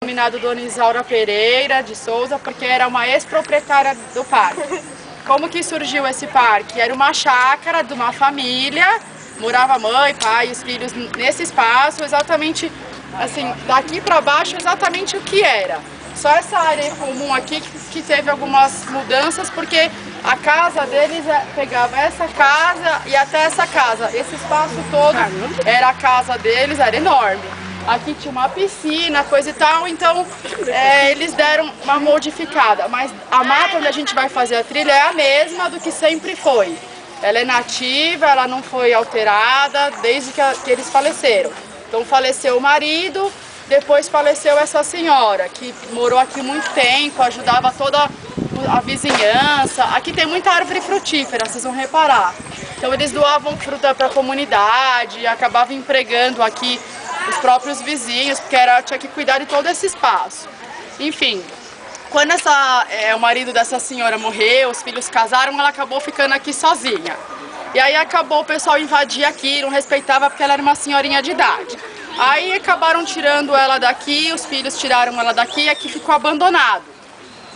Denominado Dona Isaura Pereira de Souza, porque era uma ex-proprietária do parque. Como que surgiu esse parque? Era uma chácara de uma família, morava mãe, pai e os filhos nesse espaço, exatamente assim, daqui para baixo exatamente o que era. Só essa área comum aqui que teve algumas mudanças, porque a casa deles pegava essa casa e até essa casa. Esse espaço todo era a casa deles, era enorme. Aqui tinha uma piscina, coisa e tal, então eles deram uma modificada. Mas a mata onde a gente vai fazer a trilha é a mesma do que sempre foi. Ela é nativa, ela não foi alterada desde que eles faleceram. Então faleceu o marido, depois faleceu essa senhora, que morou aqui muito tempo, ajudava toda a vizinhança. Aqui tem muita árvore frutífera, vocês vão reparar. Então eles doavam fruta para a comunidade, acabavam empregando aqui os próprios vizinhos, porque tinha que cuidar de todo esse espaço. Enfim, quando o marido dessa senhora morreu, os filhos casaram, ela acabou ficando aqui sozinha. E aí acabou o pessoal invadir aqui, não respeitava porque ela era uma senhorinha de idade. Aí acabaram tirando ela daqui, os filhos tiraram ela daqui e aqui ficou abandonado.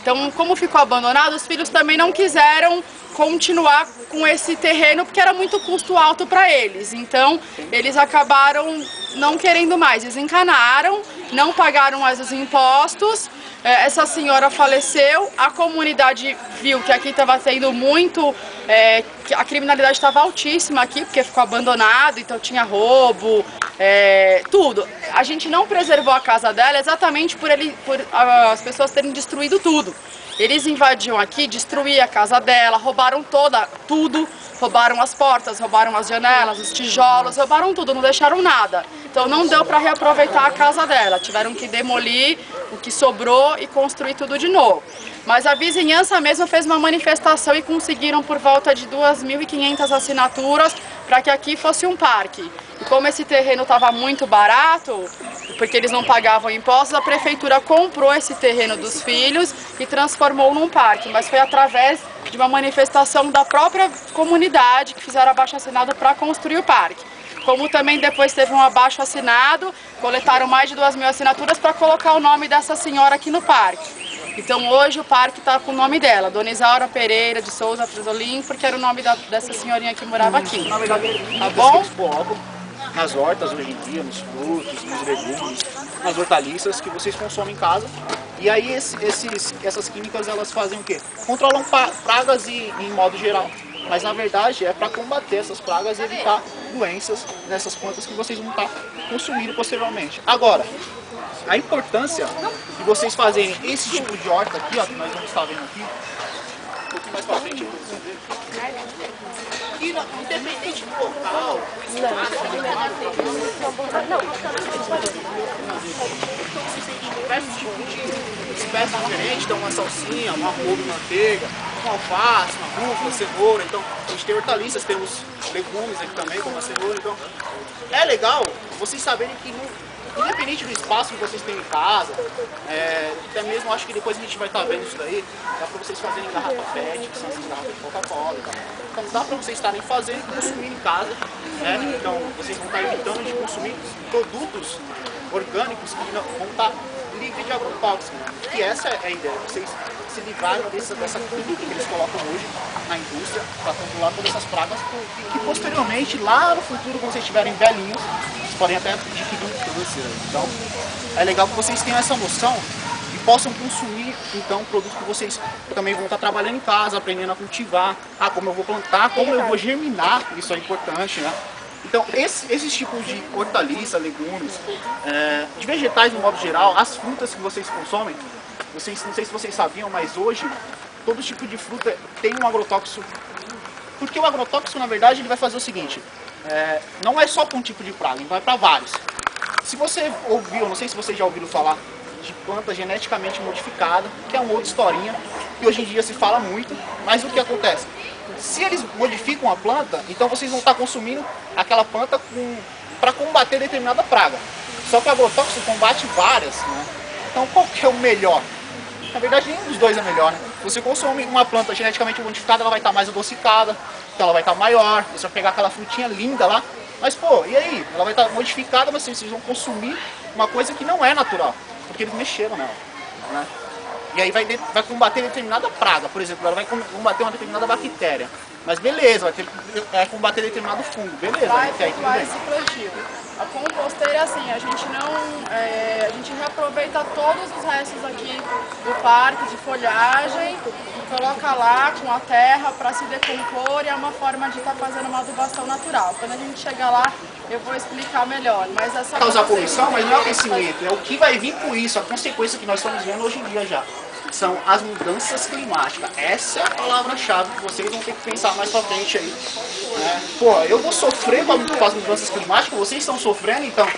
Então, como ficou abandonado, os filhos também não quiseram continuar com esse terreno porque era muito custo alto para eles. Então, eles acabaram não querendo mais, desencanaram, não pagaram mais os impostos. Essa senhora faleceu, a comunidade viu que aqui estava tendo muito, que a criminalidade estava altíssima aqui, porque ficou abandonado, então tinha roubo, tudo. A gente não preservou a casa dela exatamente por as pessoas terem destruído tudo. Eles invadiam aqui, destruíam a casa dela, roubaram tudo, roubaram as portas, roubaram as janelas, os tijolos, roubaram tudo, não deixaram nada. Então não deu para reaproveitar a casa dela, tiveram que demolir o que sobrou e construir tudo de novo. Mas a vizinhança mesmo fez uma manifestação e conseguiram por volta de 2.500 assinaturas para que aqui fosse um parque. E como esse terreno estava muito barato, porque eles não pagavam impostos, a prefeitura comprou esse terreno dos filhos e transformou num parque. Mas foi através de uma manifestação da própria comunidade que fizeram abaixo-assinado para construir o parque. Como também depois teve um abaixo-assinado, coletaram mais de 2.000 assinaturas para colocar o nome dessa senhora aqui no parque. Então hoje o parque está com o nome dela, Dona Isaura Pereira de Souza Frisolim, porque era o nome dessa senhorinha que morava aqui. Na verdade, tá bom? Eles colocam nas hortas hoje em dia, nos frutos, nos legumes, nas hortaliças que vocês consomem em casa. E aí essas químicas elas fazem o quê? Controlam pragas em modo geral. Mas na verdade é para combater essas pragas e evitar doenças nessas plantas que vocês vão estar consumindo posteriormente. Agora, a importância de vocês fazerem esse tipo de horta aqui, ó, que nós vamos estar vendo aqui, um pouquinho mais para frente, e independente do local, espécies diferentes, então uma salsinha, uma couve, manteiga, uma alface, uma rúcula, cenoura. Então a gente tem hortaliças, temos legumes aqui também, como a cenoura. Então é legal vocês saberem que independente do espaço que vocês têm em casa, até mesmo acho que depois a gente vai estar vendo isso daí, dá para vocês fazerem garrafa PET, que são essas garrafas de Coca-Cola e tal. Então dá para vocês estarem fazendo e consumindo em casa, né? Então vocês vão estar evitando de consumir produtos orgânicos que não vão estar livres de agrotóxicos, que essa é a ideia, vocês se livrarem dessa química que eles colocam hoje na indústria para controlar todas essas pragas e que posteriormente, lá no futuro, quando vocês estiverem velhinhos, vocês podem até adquirir um câncer. Então, é legal que vocês tenham essa noção e possam consumir, então, produtos que vocês também vão estar trabalhando em casa, aprendendo a cultivar, como eu vou plantar, como eu vou germinar, isso é importante, né? Então, esses tipos de hortaliça, legumes, de vegetais no modo geral, as frutas que vocês consomem, não sei se vocês sabiam, mas hoje todo tipo de fruta tem um agrotóxico. Porque o agrotóxico, na verdade, ele vai fazer o seguinte, não é só para um tipo de praga, ele vai para vários. Se você ouviu, não sei se vocês já ouviram falar de planta geneticamente modificada, que é uma outra historinha, que hoje em dia se fala muito, mas o que acontece? Se eles modificam a planta, então vocês vão estar consumindo aquela planta para combater determinada praga. Só que o agrotóxico combate várias, né? Então qual que é o melhor? Na verdade nenhum dos dois é melhor, né? Se você consome uma planta geneticamente modificada, ela vai estar mais adocicada, então ela vai estar maior, você vai pegar aquela frutinha linda lá, mas pô, e aí? Ela vai estar modificada, mas vocês vão consumir uma coisa que não é natural. porque eles mexeram nela, né? E aí vai combater determinada praga, por exemplo, ela vai combater uma determinada bactéria. Mas beleza, vai combater determinado fungo, beleza. Vai até aí tudo efetuar bem. esse plantio. A composteira é assim, a gente reaproveita todos os restos aqui do parque de folhagem e coloca lá com a terra para se decompor e é uma forma de estar fazendo uma adubação natural. Quando a gente chegar lá eu vou explicar melhor, mas é só Causar poluição, mas não é o aquecimento, é o que vai vir com isso, a consequência que nós estamos vendo hoje em dia já. São as mudanças climáticas. Essa é a palavra-chave que vocês vão ter que pensar mais pra frente aí. Né? Pô, eu vou sofrer com as mudanças climáticas, vocês estão sofrendo, então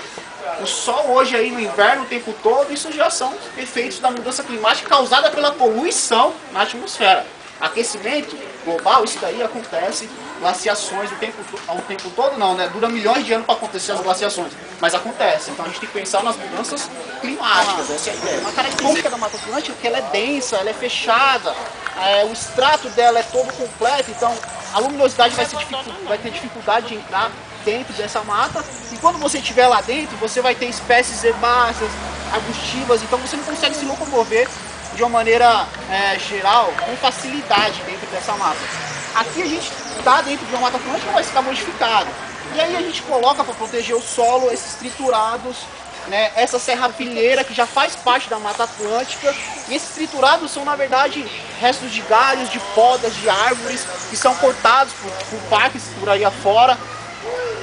o sol hoje aí no inverno o tempo todo, isso já são efeitos da mudança climática causada pela poluição na atmosfera. Aquecimento global, isso daí acontece, glaciações o tempo todo não, né? Dura milhões de anos para acontecer as glaciações, mas acontece. Então a gente tem que pensar nas mudanças climáticas, essa é a ideia. Uma característica da Mata Atlântica é que ela é densa, ela é fechada, o extrato dela é todo completo, então a luminosidade vai ter dificuldade de entrar dentro dessa mata, e quando você estiver lá dentro, você vai ter espécies herbáceas, arbustivas, então você não consegue se locomover de uma maneira geral, com facilidade dentro dessa mata. Aqui a gente está dentro de uma mata atlântica, mas está modificado. E aí a gente coloca para proteger o solo esses triturados, né, essa serrapilheira que já faz parte da Mata Atlântica. E esses triturados são, na verdade, restos de galhos, de podas, de árvores que são cortados por parques por aí afora,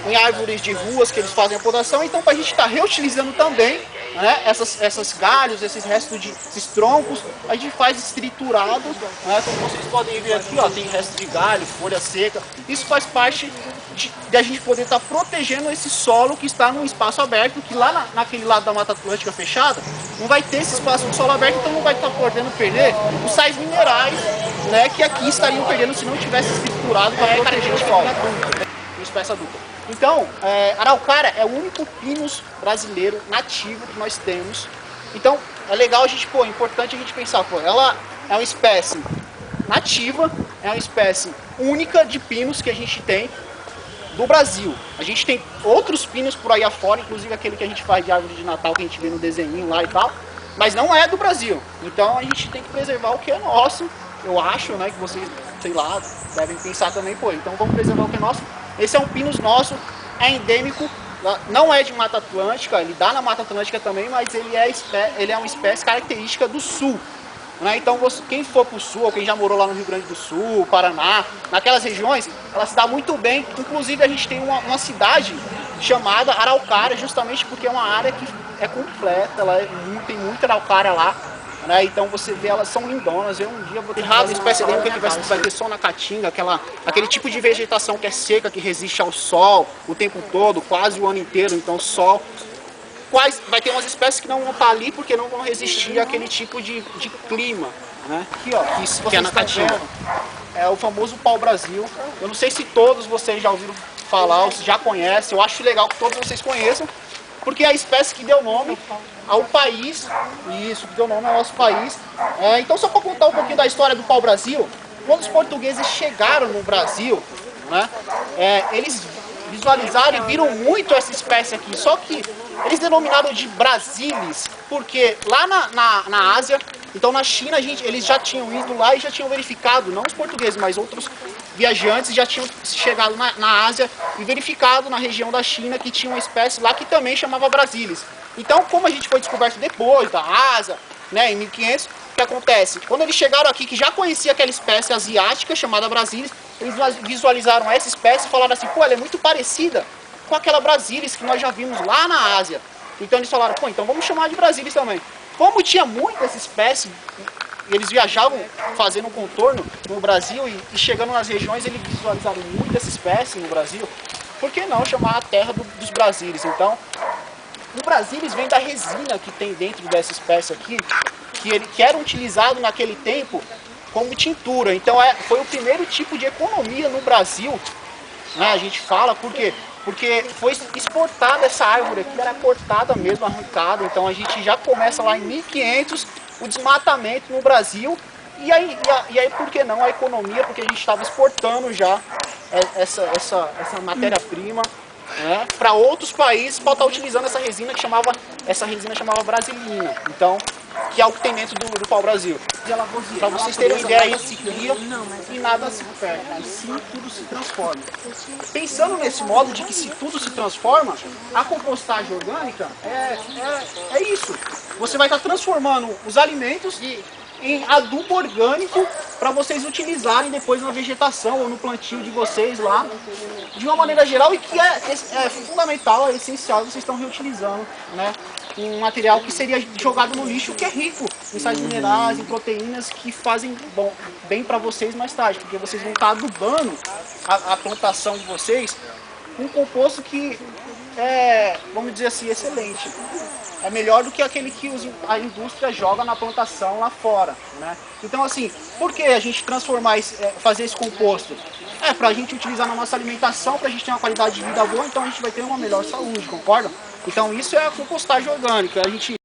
em árvores de ruas que eles fazem a podação. Então, para a gente estar reutilizando também, né, essas galhos, esses restos esses troncos, a gente faz esse triturado, né, como vocês podem ver aqui, ó, tem resto de galho, folha seca. Isso faz parte de a gente poder estar protegendo esse solo que está num espaço aberto, que lá naquele lado da Mata Atlântica fechada, não vai ter esse espaço de solo aberto, então não vai estar podendo perder os sais minerais, né, que aqui estariam perdendo se não tivesse triturado para proteger o solo, uma espécie adulta. Então, Araucária é o único pinus brasileiro nativo que nós temos. Então, é legal a gente, é importante a gente pensar, ela é uma espécie nativa, é uma espécie única de pinos que a gente tem do Brasil. A gente tem outros pinos por aí afora, inclusive aquele que a gente faz de árvore de Natal, que a gente vê no desenho lá e tal, mas não é do Brasil. Então, a gente tem que preservar o que é nosso, eu acho, né, que vocês, sei lá, devem pensar também, então vamos preservar o que é nosso. Esse é um pinus nosso, é endêmico, não é de Mata Atlântica, ele dá na Mata Atlântica também, mas ele é uma espécie característica do sul. Né? Então quem for para o sul, ou quem já morou lá no Rio Grande do Sul, Paraná, naquelas regiões, ela se dá muito bem. Inclusive a gente tem uma cidade chamada Araucária, justamente porque é uma área que é completa, tem muita araucária lá. Né? Então você vê, elas são lindonas. Eu um dia vou ter errado, espécie endêmica que vai ter só na caatinga, aquele tipo de vegetação que é seca, que resiste ao sol o tempo todo, quase o ano inteiro, então sol. Vai ter umas espécies que não vão estar ali porque não vão resistir àquele tipo de clima. Né? Aqui, ó, que é na caatinga. É o famoso pau-brasil. Eu não sei se todos vocês já ouviram falar, ou se já conhecem. Eu acho legal que todos vocês conheçam, porque é a espécie que deu nome ao país, isso, que deu nome ao nosso país. Então, só para contar um pouquinho da história do pau-brasil, quando os portugueses chegaram no Brasil, né, eles visualizaram e viram muito essa espécie aqui, só que eles denominaram de brasilis, porque lá na Ásia, então na China, eles já tinham ido lá e já tinham verificado, não os portugueses, mas outros viajantes já tinham chegado na Ásia e verificado na região da China que tinha uma espécie lá que também chamava brasilis. Então, como a gente foi descoberto depois da Ásia, né, em 1500, o que acontece? Quando eles chegaram aqui, que já conhecia aquela espécie asiática chamada brasilis, eles visualizaram essa espécie e falaram assim, ela é muito parecida com aquela brasilis que nós já vimos lá na Ásia. Então eles falaram, então vamos chamar de brasilis também. Como tinha muito essa espécie, eles viajavam fazendo um contorno no Brasil e chegando nas regiões, eles visualizaram muito essa espécie no Brasil. Por que não chamar a terra dos brasilis? Então, o brasilis vem da resina que tem dentro dessa espécie aqui, que era utilizado naquele tempo como tintura. Então foi o primeiro tipo de economia no Brasil, né? A gente fala, por quê? Porque foi exportada essa árvore aqui, era cortada mesmo, arrancada. Então a gente já começa lá em 1500 o desmatamento no Brasil. E aí por que não a economia? Porque a gente estava exportando já essa matéria-prima né, para outros países para estar utilizando essa resina chamava brasilina. Então, que é o que tem dentro do pau-brasil. Para vocês terem uma ideia, isso se cria e nada se perde, né? Sim, tudo se transforma. Pensando nesse modo de que se tudo se transforma, a compostagem orgânica é isso. Você vai estar transformando os alimentos em adubo orgânico para vocês utilizarem depois na vegetação ou no plantio de vocês lá, de uma maneira geral, e que é fundamental, é essencial, vocês estão reutilizando, né, um material que seria jogado no lixo, que é rico em sais minerais, em proteínas que fazem bem para vocês mais tarde, porque vocês vão estar adubando a plantação de vocês com um composto que é, vamos dizer assim, excelente. É melhor do que aquele que a indústria joga na plantação lá fora, né? Então, assim, por que a gente fazer esse composto? É para a gente utilizar na nossa alimentação, para a gente ter uma qualidade de vida boa, então a gente vai ter uma melhor saúde, concorda? Então isso é a compostagem orgânica. A gente